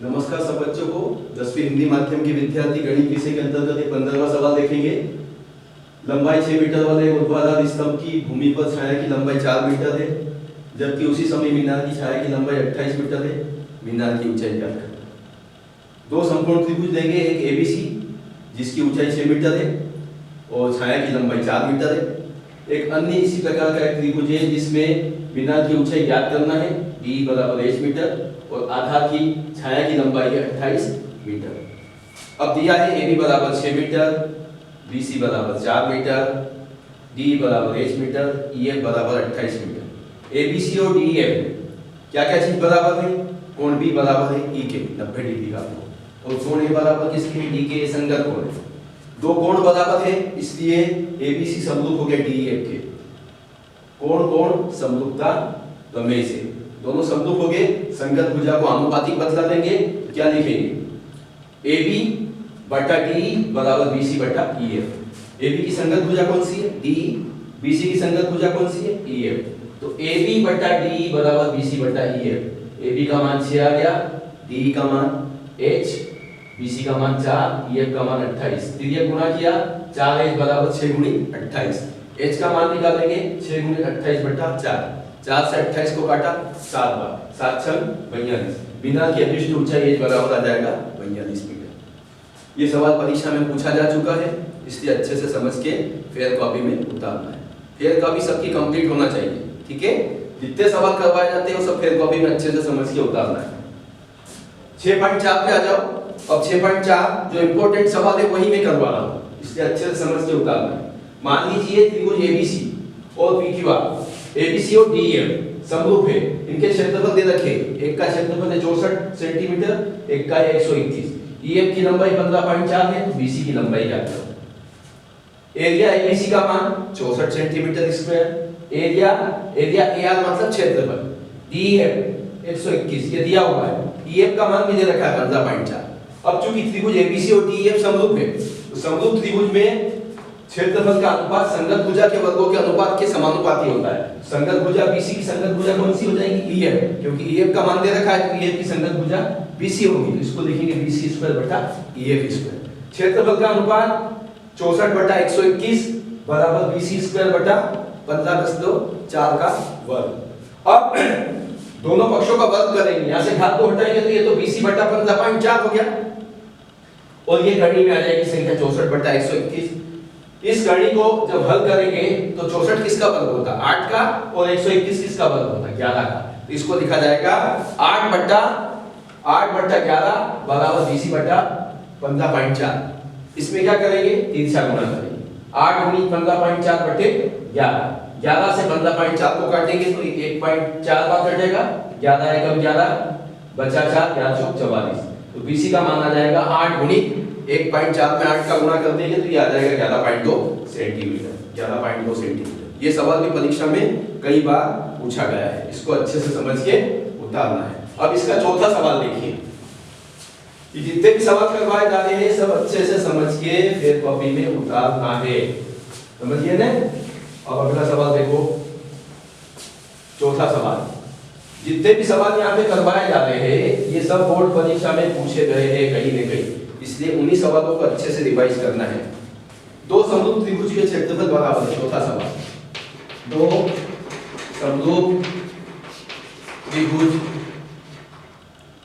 नमस्कार सब बच्चों को। 10वीं हिंदी माध्यम के विद्यार्थी गणित विषय के अंतर्गत एक 15वां सवाल देखेंगे। लंबाई 6 मीटर वाले ऊर्ध्वाधर स्तंभ की भूमि पर छाया की लंबाई 4 मीटर है, जबकि उसी समय मीनार की छाया की लंबाई 28 मीटर है। मीनार की ऊंचाई क्या है? दो समकोण त्रिभुज लेंगे, एक एबीसी जिसकी ऊंचाई 6 मीटर है और छाया की लंबाई 4 मीटर है। एक अन्य इसी प्रकार का एक त्रिभुज है जिसमें मीनार की ऊंचाई ज्ञात करना है, d बराबर h मीटर और आधार की छाया की लंबाई है 28 मीटर। अब दिया है AB बराबर 6 मीटर, BC बराबर 4 मीटर, D बराबर h मीटर, EF बराबर 28 मीटर। ABC और DEF क्या क्या चीज बराबर है? कोण B बराबर है E के 90 डिग्री का कोण, और कोण A बराबर किसके है? D के। संगत कोण है। दो कोण बराबर है इसलिए ABC समरूप हो गया DEF के। कोण कोण समरूपता प्रमेय से दोनों समरूप हो गए। संगत भुजा को आनुपातिक बदला देंगे, क्या लिखेंगे? AB बटा DE बराबर BC बटा EF। AB की संगत भुजा कौन सी है? DE। BC की संगत भुजा कौन सी है? EF। तो AB बटा DE बराबर BC बटा EF। AB का मान 6 आ गया, DE का मान h, BC का मान 4, EF का मान 28। तिर्यक गुणा किया, 4h बराबर 6 गुणी 28। h का मान निकालेंगे 6 गुणी 28 बटा 4। 4 से 28 को काटा 7 बार, 7 छंग 42। मीनार की अदृश्य ऊंचाई h बराबर आ जाएगा 42 मीटर। ये सवाल परीक्षा में पूछा जा चुका है, इसलिए अच्छे से समझ के फेयर कॉपी में उतारना है। फेयर कॉपी सबकी कंप्लीट होना चाहिए, ठीक है? जितने सवाल करवाए जाते हैं वो सब फेयर कॉपी में अच्छे से समझ के उतारना है। 6.4 पे आ जाओ। अब 6.4 जो इंपॉर्टेंट सवाल है वही मैं करवा रहा हूँ, इसलिए अच्छे से समझ के उतारना है। मान लीजिए त्रिभुज ABC और PQR, ABC और DEF समरूप है। इनके क्षेत्रफल दे रखे, एक का क्षेत्रफल है 64 सेंटीमीटर, एक का है 121। EF की लंबाई 15.4 है, तो BC की लंबाई क्या है? एरिया ABC का मान 64 सेंटीमीटर स्क्वायर। एरिया AR मतलब क्षेत्रफल, DEF 121 ये दिया हुआ है। EF का मान भी दे रखा है 15.4। अब चूंकि त्रिभुज ABC और DEF समरूप है, तो समरूप त्रिभुज में क्षेत्रफल का अनुपात संगत भुजा के वर्गों के अनुपात के समानुपाती होता है। संगत भुजा BC की संगत भुजा कौन सी हो जाएगी? EF, क्योंकि EF का मान दे रखा है, तो EF की संगत भुजा BC होगी, तो इसको लिखेंगे BC स्क्वायर बटा EF स्क्वायर। क्षेत्रफल का अनुपात 64 बटा 121 बराबर BC स्क्वायर बटा 15+4 का वर्ग। अब दोनों पक्षों का वर्ग करेंगे, यहां से घात को हटाएंगे तो ये तो BC बटा 15.4 हो गया, और ये कड़ी में आ जाएगी संख्या 64 बटा 121। इस कड़ी को जब हल करेंगे तो 64 किसका वर्ग होता है? 8 का, और 121 किसका वर्ग होता है? 11 का। तो इसको लिखा जाएगा 8 बटा 11 बराबर BC बटा 15.4। इसमें क्या करेंगे? तिरछा गुणा करेंगे। 8 गुणी 15.4 बटे 11। 11 से 15.4 को काटेंगे तो 1.4 बार कटेगा, 11 एकम 11 बचा 4, 4 चौक 44। तो BC का मान आ जाएगा 8 गुणी 1.4 में 8 का गुणा कर देंगे तो ये आ जाएगा 11.2 सेंटीमीटर। 11.2 सेंटीमीटर। ये सवाल भी परीक्षा में कई बार पूछा गया है, इसको अच्छे से समझ के उतारना है। अब इसका चौथा सवाल देखिए। ये जितने भी सवाल करवाए जा रहे हैं सब अच्छे से समझ के फेयर कॉपी में उतारना है, समझिए ना। अब अगला सवाल देखो, चौथा सवाल। जितने भी सवाल यहाँ पे करवाए जा रहे हैं ये सब बोर्ड परीक्षा में पूछे गए हैं कहीं न कहीं, इसलिए उन्हीं सवालों को अच्छे से रिवाइज करना है। दो समरूप त्रिभुज के क्षेत्रफल बराबर है। चौथा सवाल, दो समरूप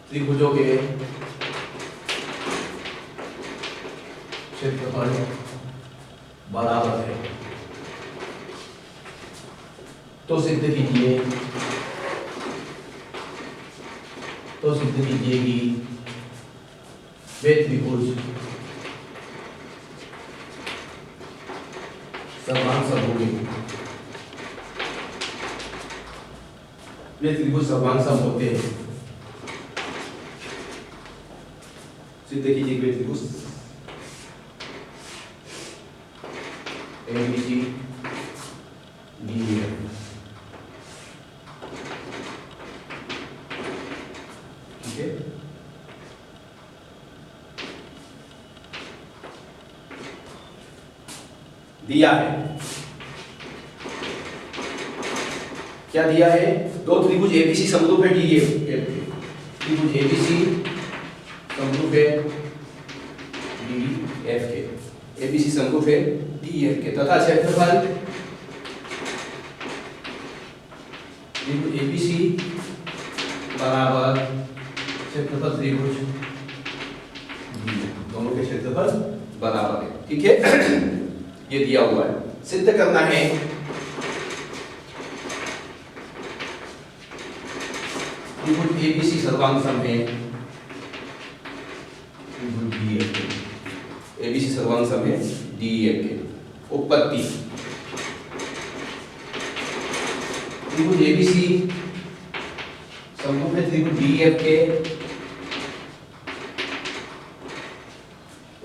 त्रिभुजों के क्षेत्रफल बराबर है तो सिद्ध कीजिए कि वे त्रिभुज समान समहोंगे। वे त्रिभुज समान सम होते हैं। सिद्ध कीजिए वे त्रिभुज ABC DEF। ठीक है, दिया है। क्या दिया है? दो त्रिभुज ABC समरूप है DEF। त्रिभुज ABC समरूप है डी एफ के, एबीसी समरूप है डी एफ के तथा क्षेत्रफल एबीसी बराबर क्षेत्रफल त्रिभुज दोनों के क्षेत्रफल बराबर है। ठीक है, ये दिया हुआ है। सिद्ध करना है त्रिभुज एबीसी सर्वांग सम है त्रिभुज डीएफ के, एबीसी सर्वांग सम है डीएफ के। उत्पत्ति त्रिभुज एबीसी समरूप है त्रिभुज डीएफ के,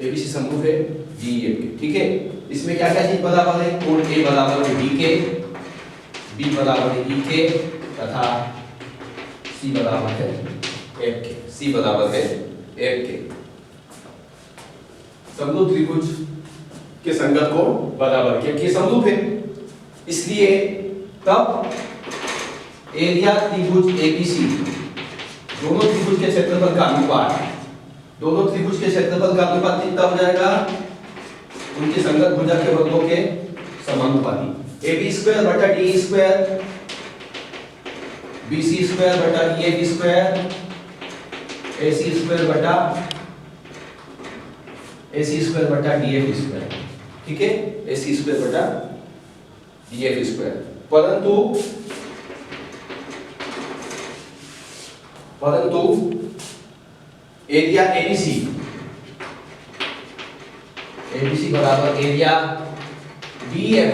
एबीसी समरूप है डीएफ के। ठीक है, इसमें क्या क्या चीज बराबर है? कोण ए बराबर है डी के, बी बराबर है ई के तथा सी बराबर है एफ के, सी बराबर है एफ के। समरूप त्रिभुज के संगत कोण बराबर क्योंकि समरूप है, इसलिए तब एरिया त्रिभुज एबीसी दोनों त्रिभुज के क्षेत्रफल का अनुपात, दोनों त्रिभुज के क्षेत्रफल का अनुपात कितना हो जाएगा? उनके संगत भुजा के वर्गों के समानुपाती। AB स्क्वायर बटा DE स्क्वायर, BC स्क्वायर बटा EF स्क्वायर, AC स्क्वायर बटा DF स्क्वायर। ठीक है, AC स्क्वायर बटा DF स्क्वायर। परंतु एरिया ABC बराबर एरिया BF,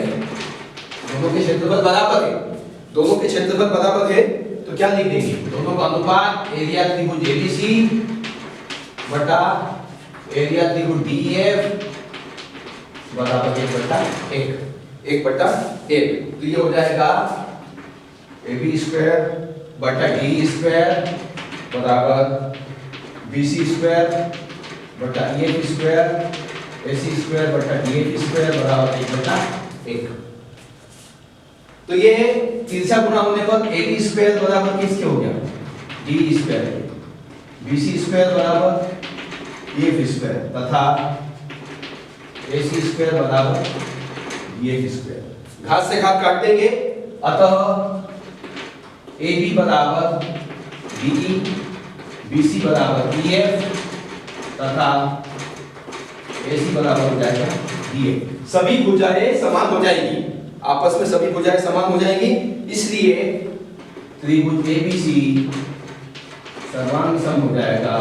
दोनों के क्षेत्रफल बराबर है, दोनों के क्षेत्रफल बराबर है तो क्या लिख देंगे? दोनों का अनुपात एरिया त्रिभुज ABC बटा एरिया त्रिभुज DEF बराबर 1/1। तो ये हो जाएगा AB स्क्वायर बटा DE स्क्वायर बराबर BC स्क्वायर बटा EF स्क्वायर, AC स्क्वायर बटा DF स्क्वायर बराबर 1/1। तो ये तिरछा गुणा होने पर AB स्क्वायर बराबर किसके हो गया? DE स्क्वायर, BC स्क्वायर बराबर EF स्क्वायर तथा AC स्क्वायर बराबर DF स्क्वायर। घात से घात काट देंगे, अतः AB बराबर DE, BC बराबर EF तथा AC बराबर हो जाएगा DF। सभी भुजाएं समान हो जाएगी, आपस में सभी भुजाएं समान हो जाएंगी, इसलिए त्रिभुज ABC सर्वांग सम हो जाएगा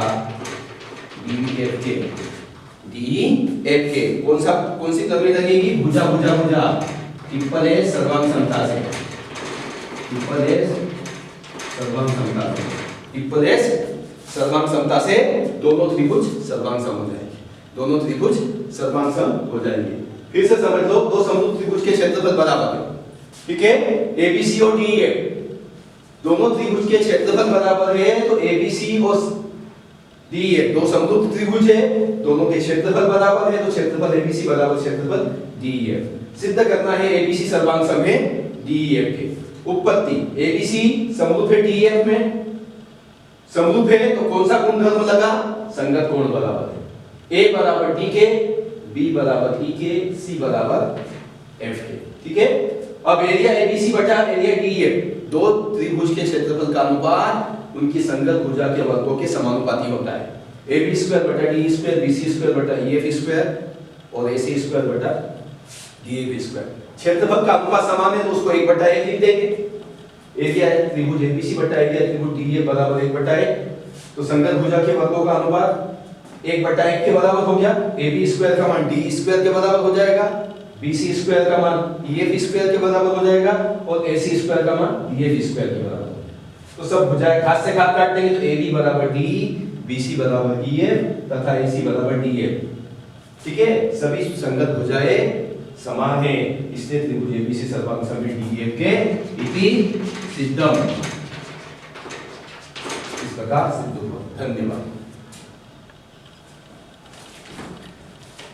DEF के। कौन सी तस्वीर लगेगी? भुजा भुजा भुजा ट्रिपल एस सर्वांग समता से, ट्रिपल एस सर्वांग समता से, ट्रिपल एस सर्वांग समता से दोनों त्रिभुज सर्वांग सम हो जाएंगे, दोनों त्रिभुज सर्वांग सम हो जाएंगे। फिर से समझ लो, दो समरूप त्रिभुज के क्षेत्रफल बराबर है। ठीक है, ABC और DEF दोनों त्रिभुज के क्षेत्रफल बराबर है, तो ABC और DEF दो समरूप त्रिभुज है, दोनों के क्षेत्रफल बराबर है, तो क्षेत्रफल ABC बराबर क्षेत्रफल DEF। सिद्ध करना है ABC सर्वांग सम है DEF के। उत्पत्ति ABC समरूप है DEF में, समरूप है तो कौन सा गुणधर्म लगा? संगत कोण बराबर है। A बराबर D के, B बराबर E के, C बराबर F के। ठीक है, अब एरिया ABC बटा एरिया DEF दो त्रिभुज के क्षेत्रफल का अनुपात उनकी संगत भुजा के वर्गों के समानुपाती होता है। AB स्क्वायर बटा DE स्क्वायर, BC स्क्वायर बटा EF स्क्वायर और AC स्क्वायर बटा DF स्क्वायर। क्षेत्रफल का अनुपात समान है तो उसको 1/1 लिख देंगे। एरिया त्रिभुज ABC बटा एरिया त्रिभुज DEF बराबर 1/1, तो संगत भुजा के वर्गों का अनुपात 1/1 के बराबर हो गया। AB स्क्वायर का मान DE स्क्वायर के बराबर हो जाएगा, BC स्क्वायर का मान EF स्क्वायर के बराबर हो जाएगा और AC स्क्वायर का मान DF स्क्वायर के बराबर। तो सब भुजाएं घात से घात काट देंगे, तो AB बराबर DE, BC बराबर EF तथा AC बराबर DF। ठीक है, सभी संगत भुजाएं समान है, इसलिए त्रिभुज ABC सर्वांग सम है DEF के इति सिद्धम। इस प्रकार सिद्ध हुआ। धन्यवाद।